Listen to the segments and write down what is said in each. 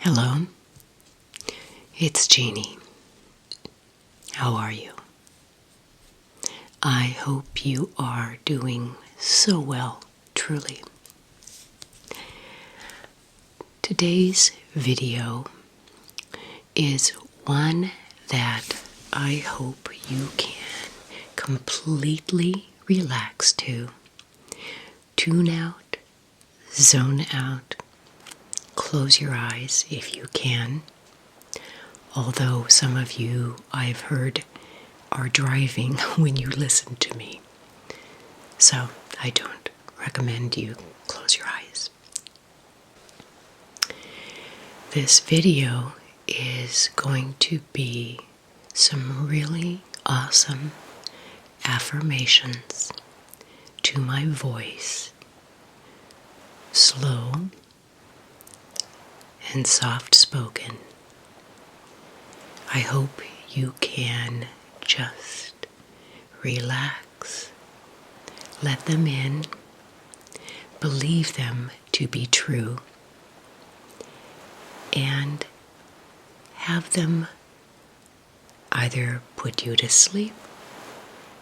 Hello, it's Jeannie. How are you? I hope you are doing so well, truly. Today's video is one that I hope you can completely relax to, tune out, zone out, close your eyes if you can. Although some of you, I've heard, are driving when you listen to me. So I don't recommend you close your eyes. This video is going to be some really awesome affirmations to my voice. Slow and soft spoken. I hope you can just relax, let them in, believe them to be true, and have them either put you to sleep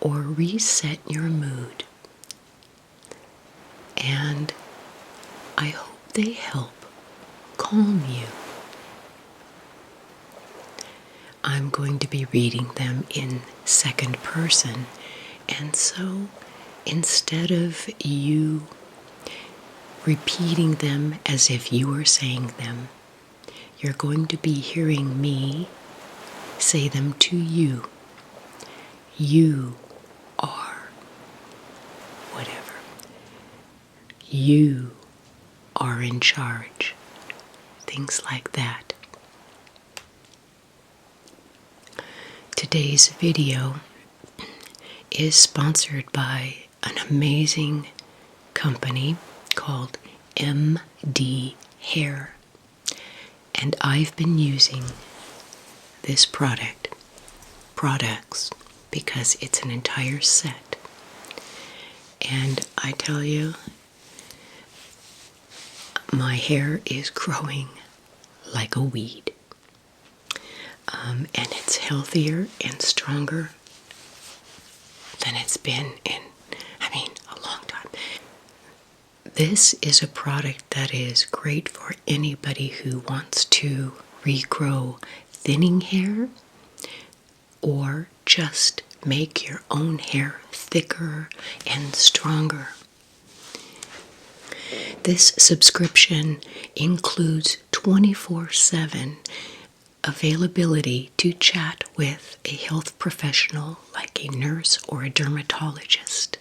or reset your mood. And I hope they help calm you. I'm going to be reading them in second person, and so instead of you repeating them as if you were saying them, you're going to be hearing me say them to you. You are whatever. You are in charge. Things like that. Today's video is sponsored by an amazing company called MDHair. And I've been using this products, because it's an entire set. And I tell you, my hair is growing like a weed. And it's healthier and stronger than it's been in, a long time. This is a product that is great for anybody who wants to regrow thinning hair or just make your own hair thicker and stronger. This subscription includes 24/7 availability to chat with a health professional like a nurse or a dermatologist.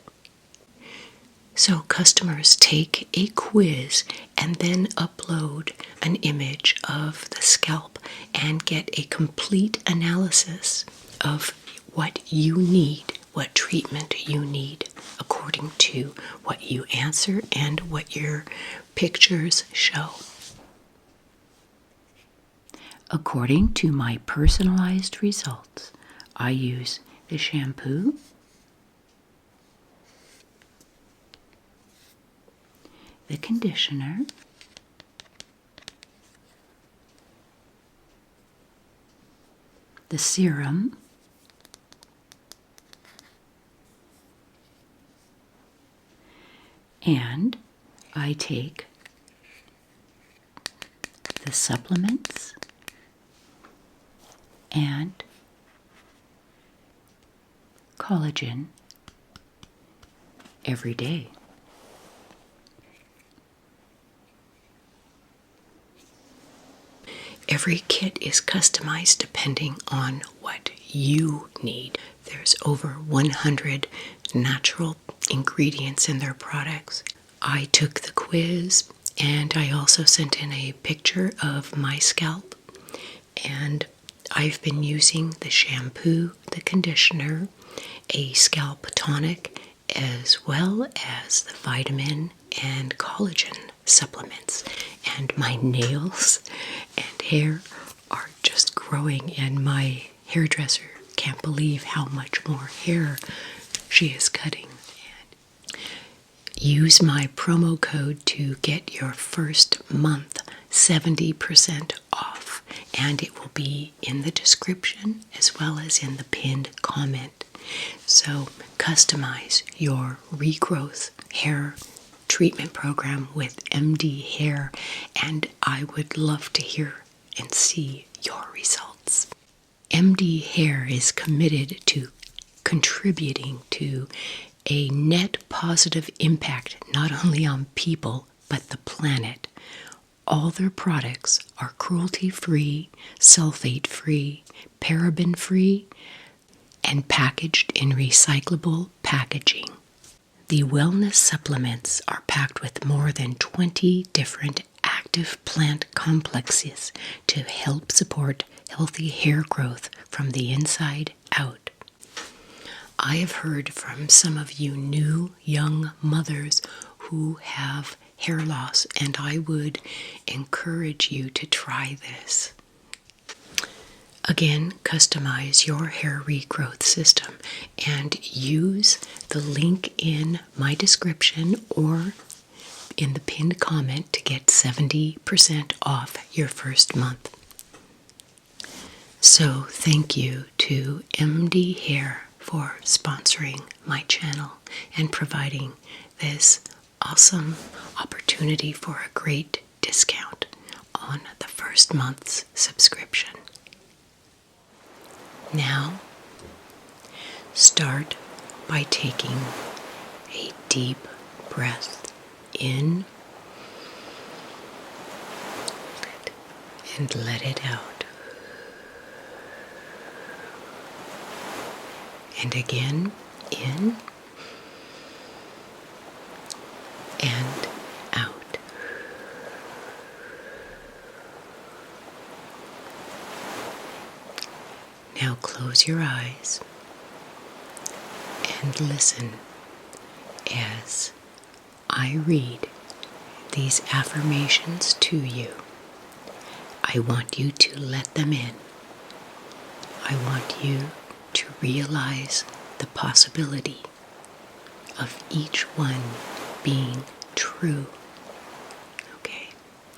So customers take a quiz and then upload an image of the scalp and get a complete analysis of what you need, what treatment you need, according to what you answer and what your pictures show. According to my personalized results, I use the shampoo, the conditioner, the serum, and I take the supplements and collagen every day. Every kit is customized depending on what you need. There's over 100 natural ingredients in their products. I took the quiz and I also sent in a picture of my scalp, and I've been using the shampoo, the conditioner, a scalp tonic, as well as the vitamin and collagen supplements. And my nails and hair are just growing, and my hairdresser can't believe how much more hair she is cutting. Use my promo code to get your first month 70% and it will be in the description as well as in the pinned comment. So customize your regrowth hair treatment program with MDHair, and I would love to hear and see your results. MDHair is committed to contributing to a net positive impact not only on people but the planet. All their products are cruelty-free, sulfate-free, paraben-free, and packaged in recyclable packaging. The wellness supplements are packed with more than 20 different active plant complexes to help support healthy hair growth from the inside out. I have heard from some of you new young mothers who have hair loss, and I would encourage you to try this. Again, customize your hair regrowth system and use the link in my description or in the pinned comment to get 70% off your first month. So thank you to MDHair for sponsoring my channel and providing this awesome opportunity for a great discount on the first month's subscription. Now, start by taking a deep breath in and let it out. And again, in and out. Now close your eyes and listen as I read these affirmations to you. I want you to let them in. I want you to realize the possibility of each one being true. Okay,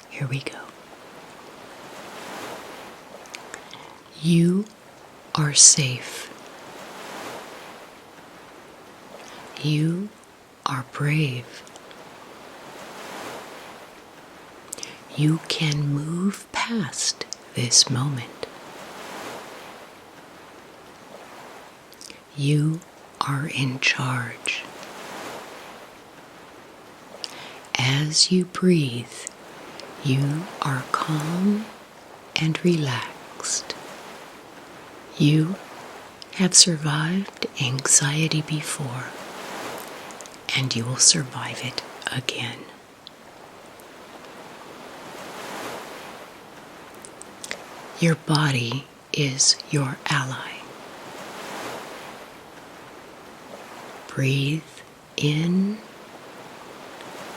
here we go. You are safe. You are brave. You can move past this moment. You are in charge. As you breathe, you are calm and relaxed. You have survived anxiety before, and you will survive it again. Your body is your ally. Breathe in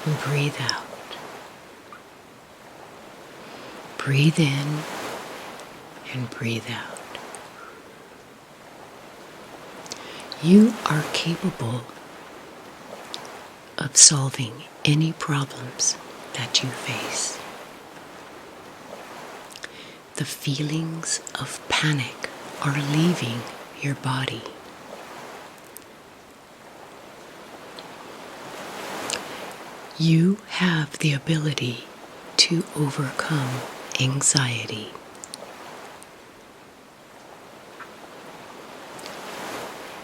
and breathe out. Breathe in and breathe out. You are capable of solving any problems that you face. The feelings of panic are leaving your body. You have the ability to overcome anxiety.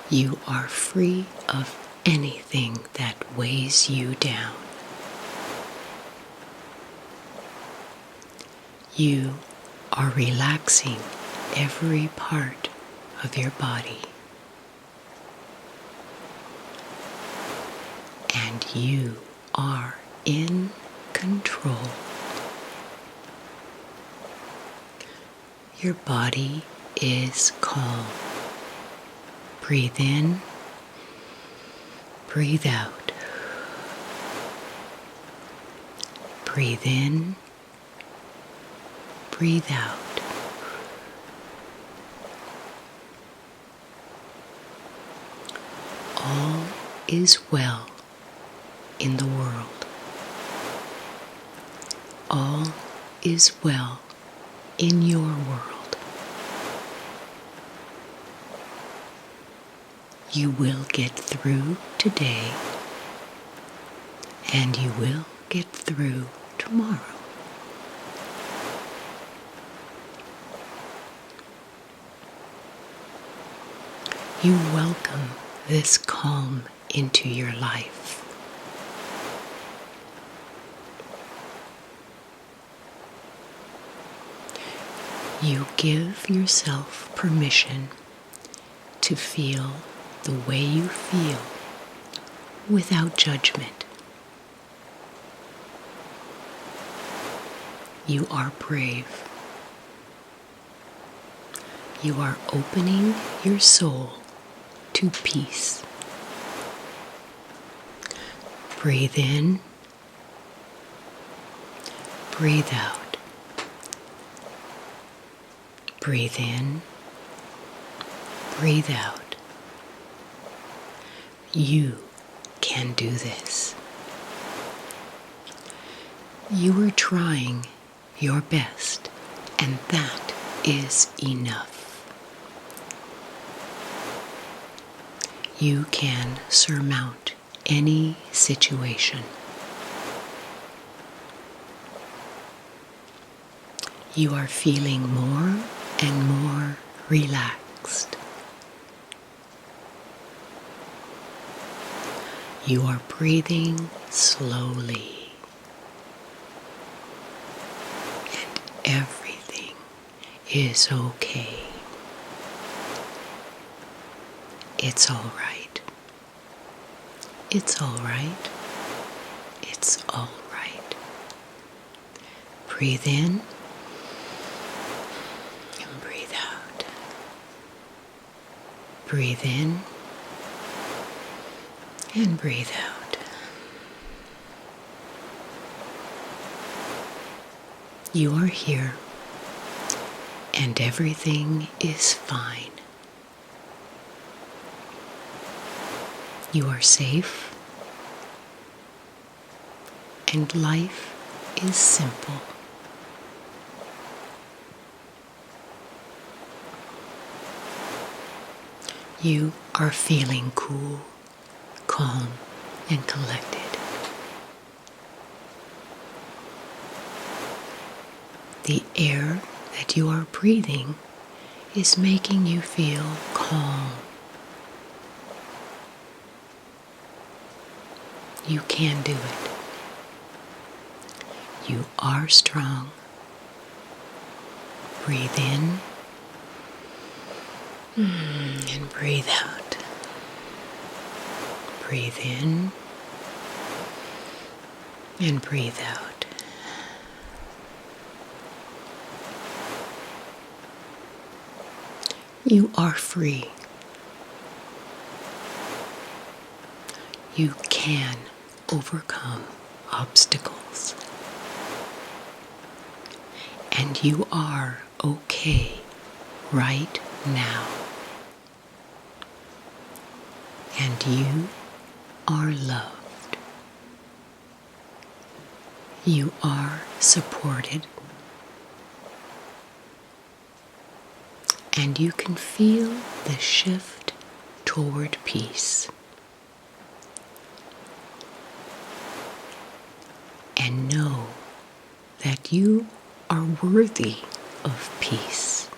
You are free of anything that weighs you down. You are relaxing every part of your body. And you are in control. Your body is calm. Breathe in, breathe out. Breathe in, breathe out. All is well in the world. All is well in your world. You will get through today, and you will get through tomorrow. You welcome this calm into your life. You give yourself permission to feel the way you feel without judgment. You are brave. You are opening your soul to peace. Breathe in, breathe out. Breathe in, breathe out. You can do this. You are trying your best, and that is enough. You can surmount any situation. You are feeling more and more relaxed. You are breathing slowly, and everything is okay. It's all right. It's all right. It's all right. Breathe in and breathe out. Breathe in and breathe out. You are here, and everything is fine. You are safe, and life is simple. You are feeling cool, calm, and collected. The air that you are breathing is making you feel calm. You can do it. You are strong. Breathe in and breathe out. Breathe in and breathe out. You are free. You can overcome obstacles. And you are okay right now. And you are loved. You are supported. And you can feel the shift toward peace. And know that you are worthy of peace.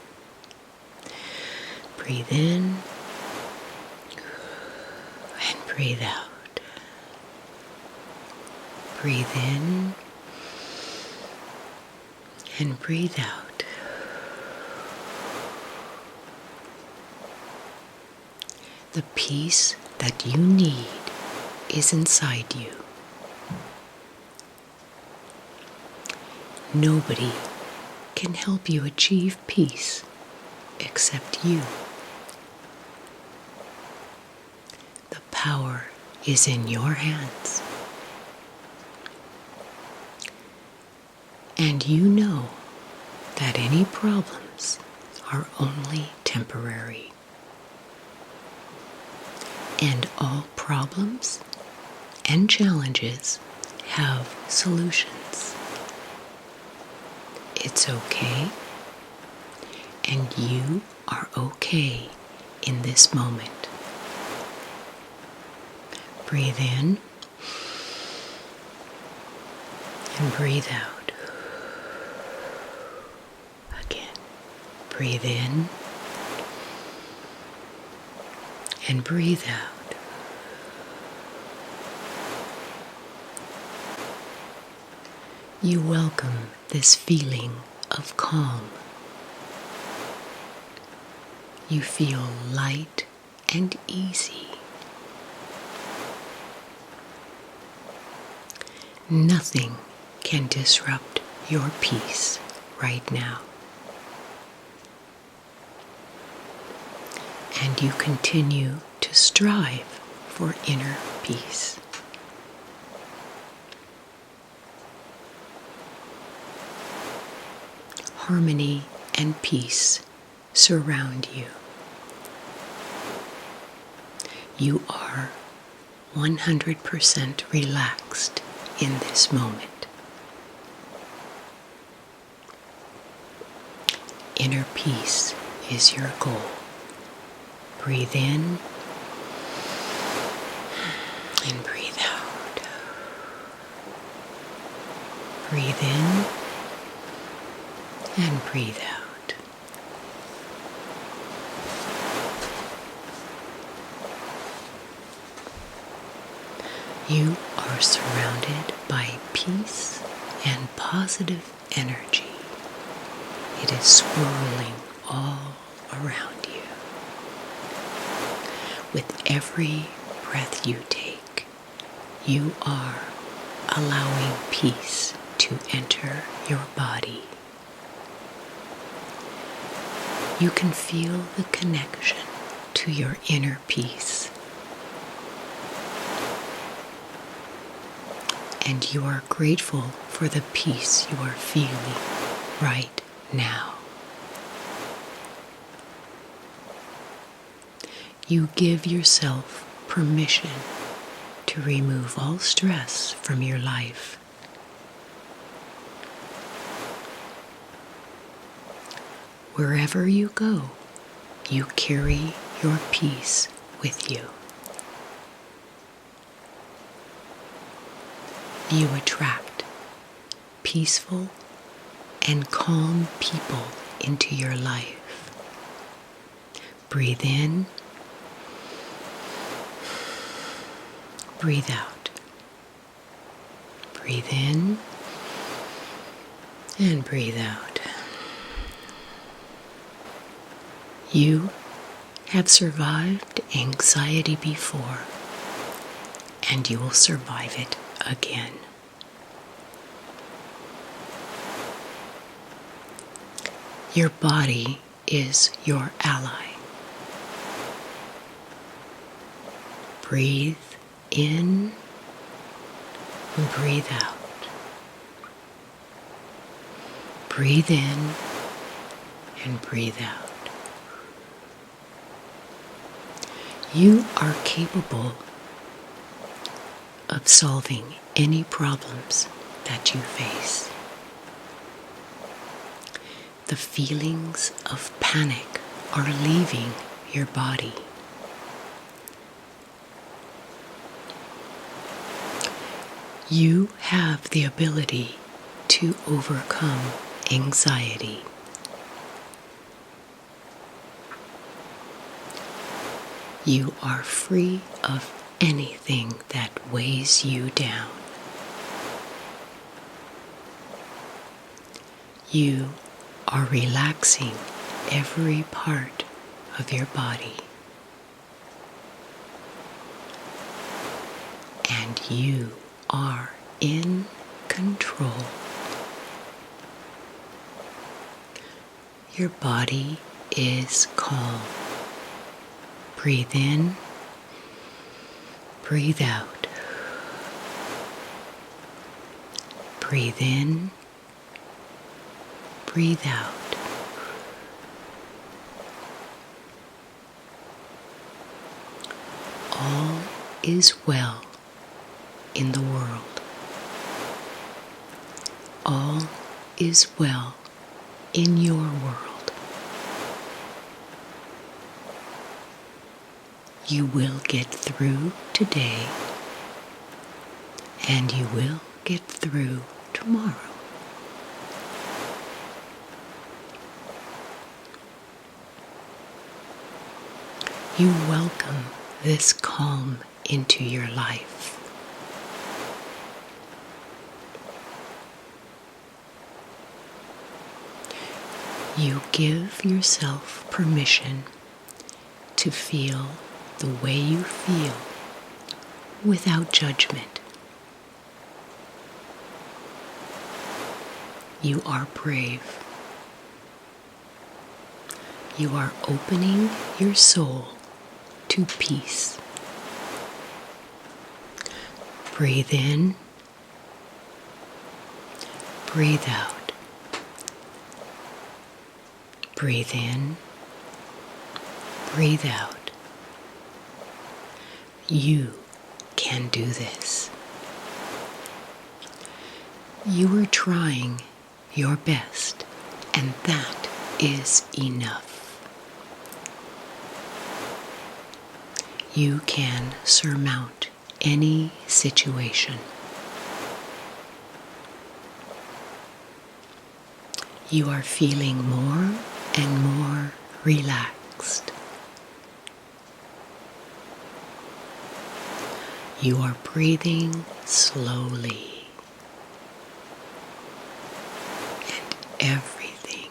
Breathe in and breathe out. Breathe in and breathe out. The peace that you need is inside you. Nobody can help you achieve peace except you. The power is in your hands. And you know that any problems are only temporary. And all problems and challenges have solutions. It's okay and you are okay in this moment. Breathe in and breathe out. Again, breathe in and breathe out. You welcome this feeling of calm. You feel light and easy. Nothing can disrupt your peace right now. And you continue to strive for inner peace. Harmony and peace surround you. You are 100% relaxed in this moment. Inner peace is your goal. Breathe in and breathe out. Breathe in and breathe out. You are surrounded by peace and positive energy. It is swirling all around you. With every breath you take, you are allowing peace to enter your body. You can feel the connection to your inner peace. And you are grateful for the peace you are feeling right now. You give yourself permission to remove all stress from your life. Wherever you go, you carry your peace with you. You attract peaceful and calm people into your life. Breathe in, breathe out. Breathe in and breathe out. You have survived anxiety before, and you will survive it again. Your body is your ally. Breathe in and breathe out. Breathe in and breathe out. You are capable of solving any problems that you face. The feelings of panic are leaving your body. You have the ability to overcome anxiety. You are free of anything that weighs you down. You are relaxing every part of your body. And you are in control. Your body is calm. Breathe in, breathe out. Breathe in, breathe out. All is well in the world. All is well in your world. You will get through today, and you will get through tomorrow. You welcome this calm into your life. You give yourself permission to feel the way you feel without judgment. You are brave. You are opening your soul to peace. Breathe in, breathe out. Breathe in, breathe out. You can do this. You are trying your best, and that is enough. You can surmount any situation. You are feeling more and more relaxed. You are breathing slowly, and everything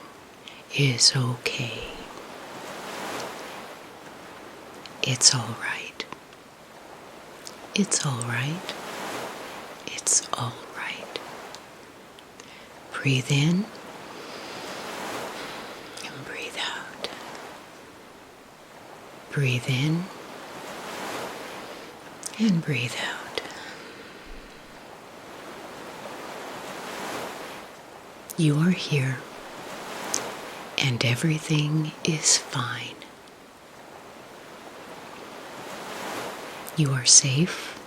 is okay. It's all right. It's all right. It's all right. Breathe in and breathe out. Breathe in and breathe out. You are here, and everything is fine. You are safe,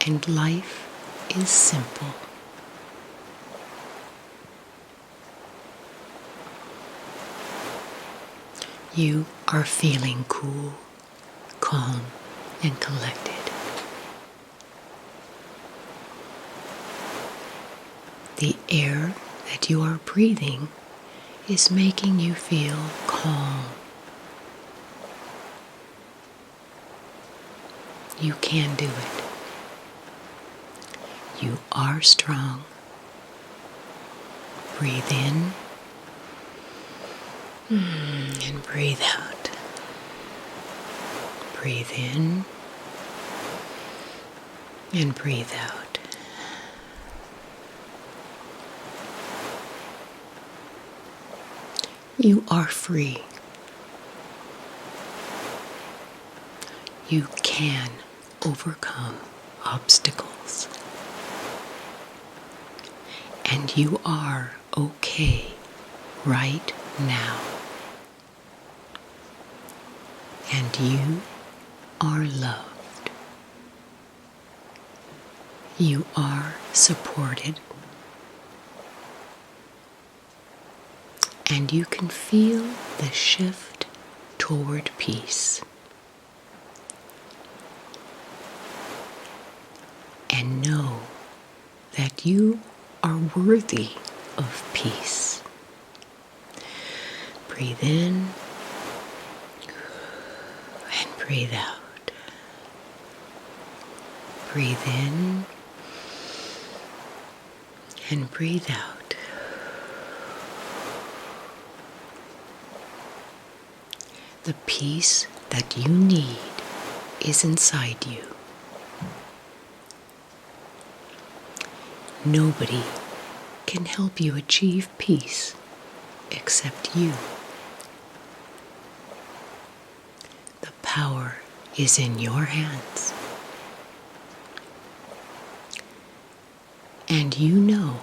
and life is simple. You are feeling cool, calm, and collected. The air that you are breathing is making you feel calm. You can do it. You are strong. Breathe in and breathe out. Breathe in and breathe out. You are free. You can overcome obstacles. And you are okay right now. And you are loved. You are supported. And you can feel the shift toward peace. And know that you are worthy of peace. Breathe in and breathe out. Breathe in and breathe out. The peace that you need is inside you. Nobody can help you achieve peace except you. The power is in your hands. And you know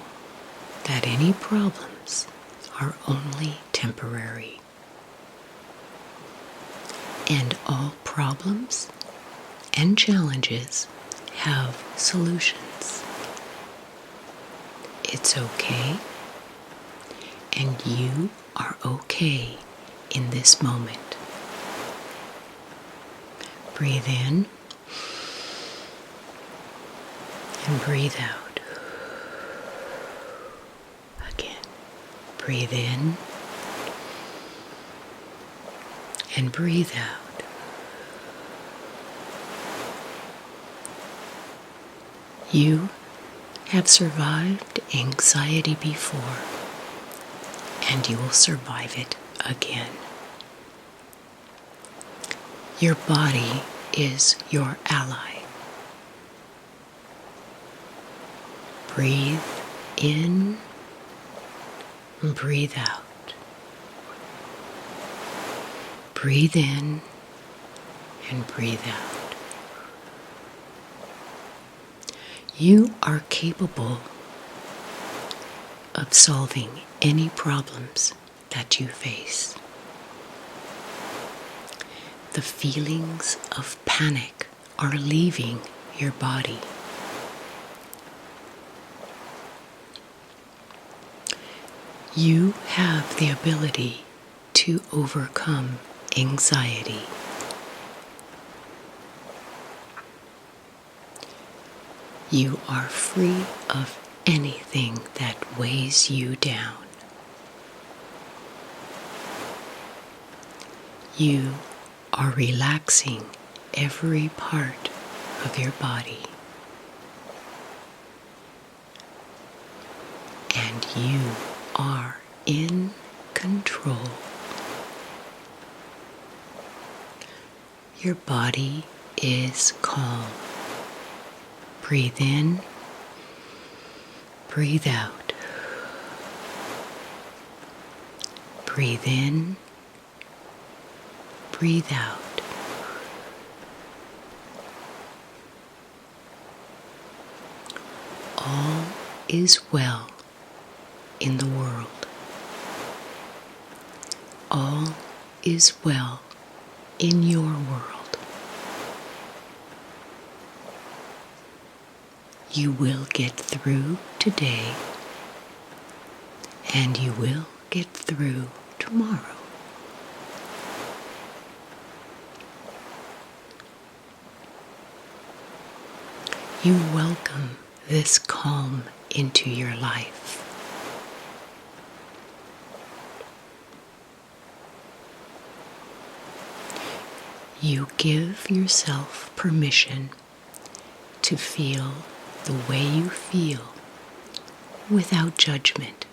that any problems are only temporary. And all problems and challenges have solutions. It's okay, and you are okay in this moment. Breathe in and breathe out. Again, breathe in and breathe out. You have survived anxiety before, and you will survive it again. Your body is your ally. Breathe in and breathe out. Breathe in and breathe out. You are capable of solving any problems that you face. The feelings of panic are leaving your body. You have the ability to overcome anxiety. You are free of anything that weighs you down. You are relaxing every part of your body. And you are in control. Your body is calm. Breathe in, breathe out. Breathe in, breathe out. All is well in the world. All is well in your world. You will get through today, and you will get through tomorrow. You welcome this calm into your life. You give yourself permission to feel the way you feel without judgment.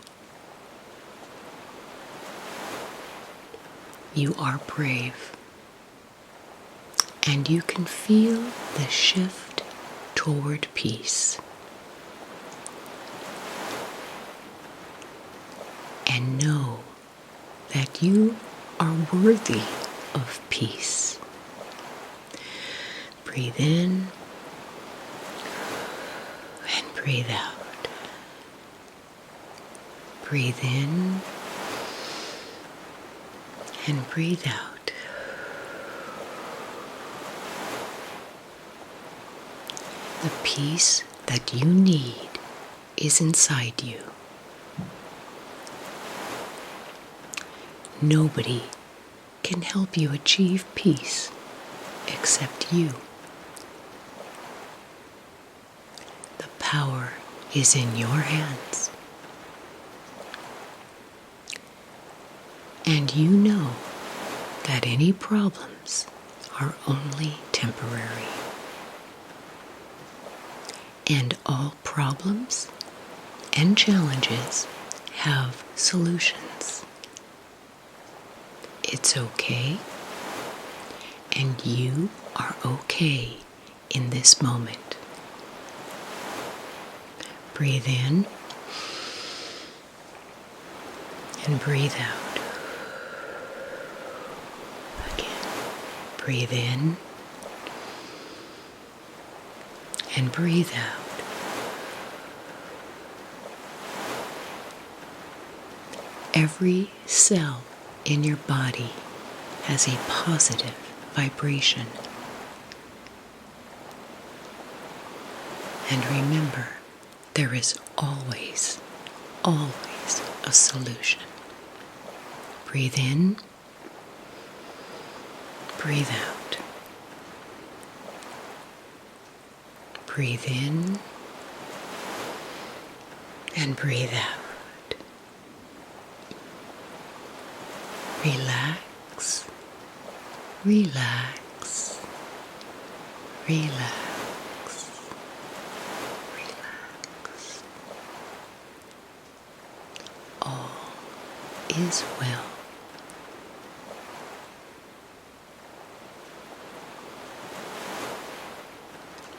You are brave, and you can feel the shift toward peace. And know that you are worthy of peace. Breathe in and breathe out. Breathe in and breathe out. The peace that you need is inside you. Nobody can help you achieve peace except you. The power is in your hands. And you know that any problems are only temporary. And all problems and challenges have solutions. It's okay, and you are okay in this moment. Breathe in and breathe out. Again, breathe in and breathe out. Every cell in your body has a positive vibration. And remember, there is always, always a solution. Breathe in, breathe out. Breathe in and breathe out. Relax, relax, relax, relax. All is well.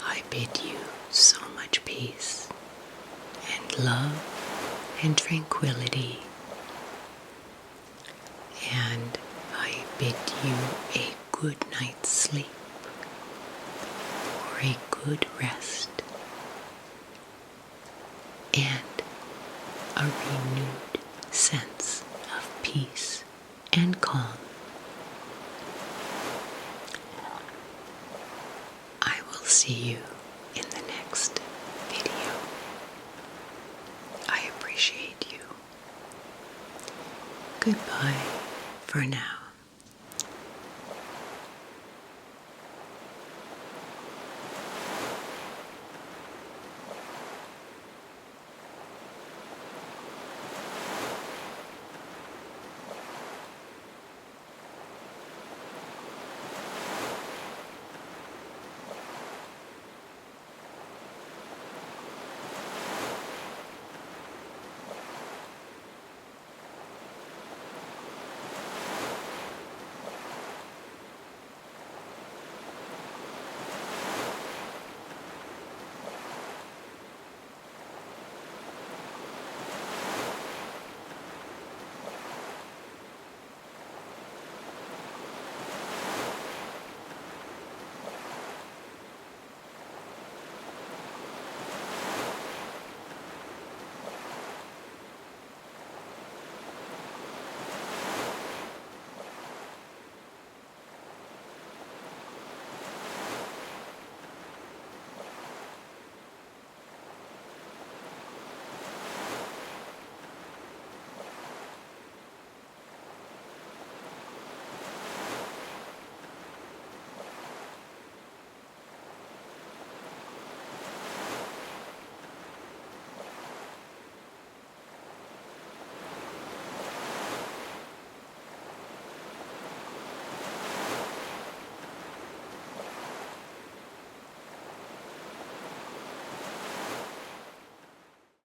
I bid you so much peace and love and tranquility. And I bid you a good night's sleep or a good rest and a renewed sense of peace and calm. I will see you in the next video. I appreciate you. Goodbye for now.